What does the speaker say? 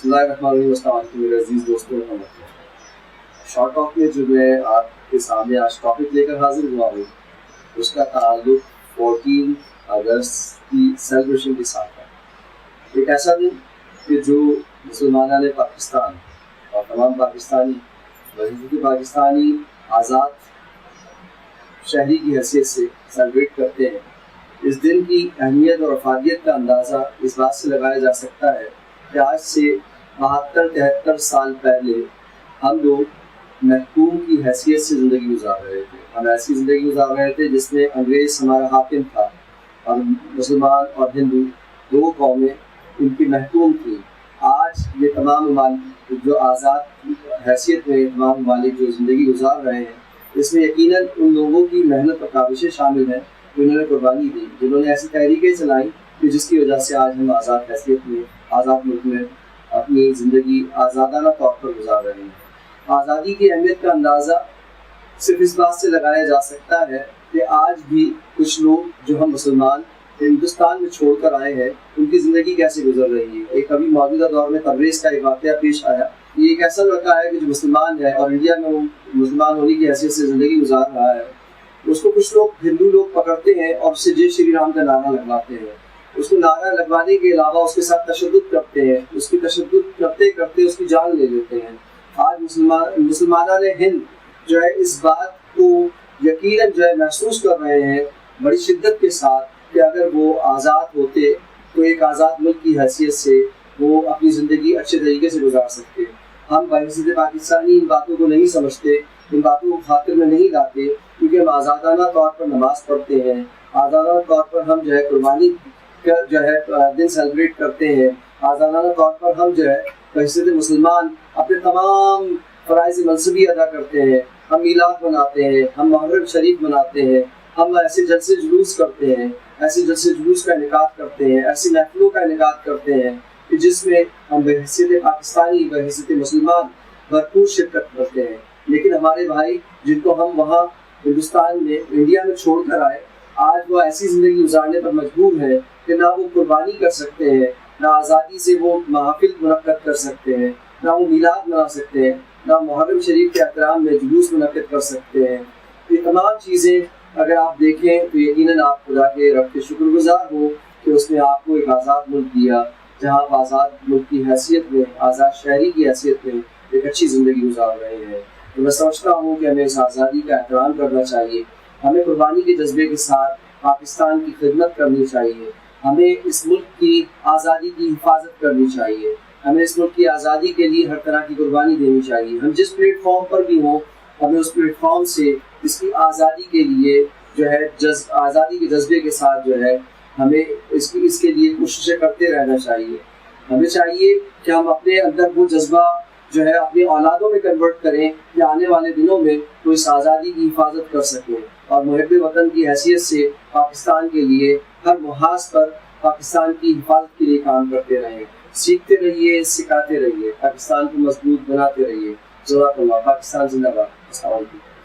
بسم اللہ الرحمن الرحیم۔ السلام علیکم میرے عزیز دوستوں، شارٹ ٹاک میں جو میں آپ کے سامنے آج ٹاپک لے کر حاضر ہوا ہوں اس کا تعلق 14 اگست کی سیلیبریشن کے ساتھ ہے۔ ایک ایسا دن کہ جو مسلمانان پاکستان اور تمام پاکستانی وحدت پاکستانی آزاد شہری کی حیثیت سے سیلیبریٹ کرتے ہیں۔ اس دن کی اہمیت اور افادیت کا اندازہ اس بات سے لگایا جا سکتا ہے کہ آج سے 72-73 سال پہلے ہم لوگ محکوم کی حیثیت سے زندگی گزار رہے تھے۔ ہم ایسی زندگی گزار رہے تھے جس میں انگریز ہمارا حاکم تھا اور مسلمان اور ہندو دو قومیں ان کی محکوم تھیں۔ آج یہ تمام ممالک جو آزاد حیثیت میں تمام ممالک جو زندگی گزار رہے ہیں، اس میں یقیناً ان لوگوں کی محنت اور کاوشیں شامل ہیں جنہوں نے قربانی دی، جنہوں نے ایسی تحریکیں چلائیں کہ جس کی وجہ سے آج ہم آزاد حیثیت میں آزاد ملک میں اپنی زندگی آزادانہ طور پر گزار رہے ہیں۔ آزادی کی اہمیت کا اندازہ صرف اس بات سے لگایا جا سکتا ہے کہ آج بھی کچھ لوگ جو ہم مسلمان ہندوستان میں چھوڑ کر آئے ہیں ان کی زندگی کیسے گزر رہی ہے۔ ایک ابھی موجودہ دور میں تبریز کا ایک واقعہ پیش آیا۔ یہ ایک ایسا لڑکا ہے کہ جو مسلمان ہے اور انڈیا میں وہ مسلمان ہونے کی حیثیت سے زندگی گزار رہا ہے، اس کو کچھ لوگ ہندو لوگ پکڑتے ہیں اور اسے جے شری رام کا نعرہ لگواتے ہیں۔ اس کو نعرہ لگوانے کے علاوہ اس کے ساتھ تشدد کرتے ہیں، اس کی تشدد کرتے کرتے اس کی جان لے لیتے ہیں۔ آج مسلمانان ہند جو ہے اس بات کو یقیناً جو ہے محسوس کر رہے ہیں بڑی شدت کے ساتھ کہ اگر وہ آزاد ہوتے تو ایک آزاد ملک کی حیثیت سے وہ اپنی زندگی اچھے طریقے سے گزار سکتے۔ ہم بحیثیت پاکستانی ان باتوں کو نہیں سمجھتے، ان باتوں کو خاطر میں نہیں لاتے، کیونکہ ہم آزادانہ طور پر نماز پڑھتے ہیں، آزادانہ طور پر ہم جو ہے قربانی کا جو ہے دن سیلیبریٹ کرتے ہیں، آزادانہ طور پر ہم جو ہے بحیثیت مسلمان اپنے تمام فرائض منصبی ادا کرتے ہیں۔ ہم میلاد مناتے ہیں، ہم محرم شریف مناتے ہیں، ہم ایسے جلسے جلوس کرتے ہیں، ایسے جلسے جلوس کا انعقاد کرتے ہیں، ایسی محفلوں کا انعقاد کرتے ہیں کہ جس میں ہم بحیثیت پاکستانی بحیثیت مسلمان بھرپور شرکت کرتے ہیں۔ لیکن ہمارے بھائی جن کو ہم وہاں ہندوستان میں انڈیا میں چھوڑ کر آئے، آج وہ ایسی زندگی گزارنے پر مجبور ہے کہ نہ وہ قربانی کر سکتے ہیں، نہ آزادی سے وہ محافل منعقد کر سکتے ہیں، نہ وہ میلاد منا سکتے ہیں، نہ محرم شریف کے احترام میں جلوس منعقد کر سکتے ہیں۔ یہ تمام چیزیں اگر آپ دیکھیں تو یقیناً آپ خدا کے رب کے شکر گزار ہو کہ اس نے آپ کو ایک آزاد ملک دیا جہاں آپ آزاد ملک کی حیثیت میں، آزاد شہری کی حیثیت میں ایک اچھی زندگی گزار رہے ہیں۔ تو میں سمجھتا ہوں کہ ہمیں اس آزادی کا احترام کرنا چاہیے، ہمیں قربانی کے جذبے کے ساتھ پاکستان کی خدمت کرنی چاہیے، ہمیں اس ملک کی آزادی کی حفاظت کرنی چاہیے، ہمیں اس ملک کی آزادی کے لیے ہر طرح کی قربانی دینی چاہیے۔ ہم جس پلیٹ فارم پر بھی ہوں ہمیں اس پلیٹ فارم سے اس کی آزادی کے لیے جو ہے آزادی کے جذبے کے ساتھ جو ہے ہمیں اس کے لیے کوششیں کرتے رہنا چاہیے۔ ہمیں چاہیے کہ ہم اپنے اندر وہ جذبہ جو ہے اپنی اولادوں میں کنورٹ کریں کہ آنے والے دنوں میں وہ اس آزادی کی حفاظت کر سکیں اور محب وطن کی حیثیت سے پاکستان کے لیے ہر محاذ پر پاکستان کی حفاظت کے لیے کام کرتے رہیں۔ سیکھتے رہیے، سکھاتے رہیے، پاکستان کو مضبوط بناتے رہیے۔ جزاک اللہ۔ پاکستان زندہ باد۔ السلام علیکم۔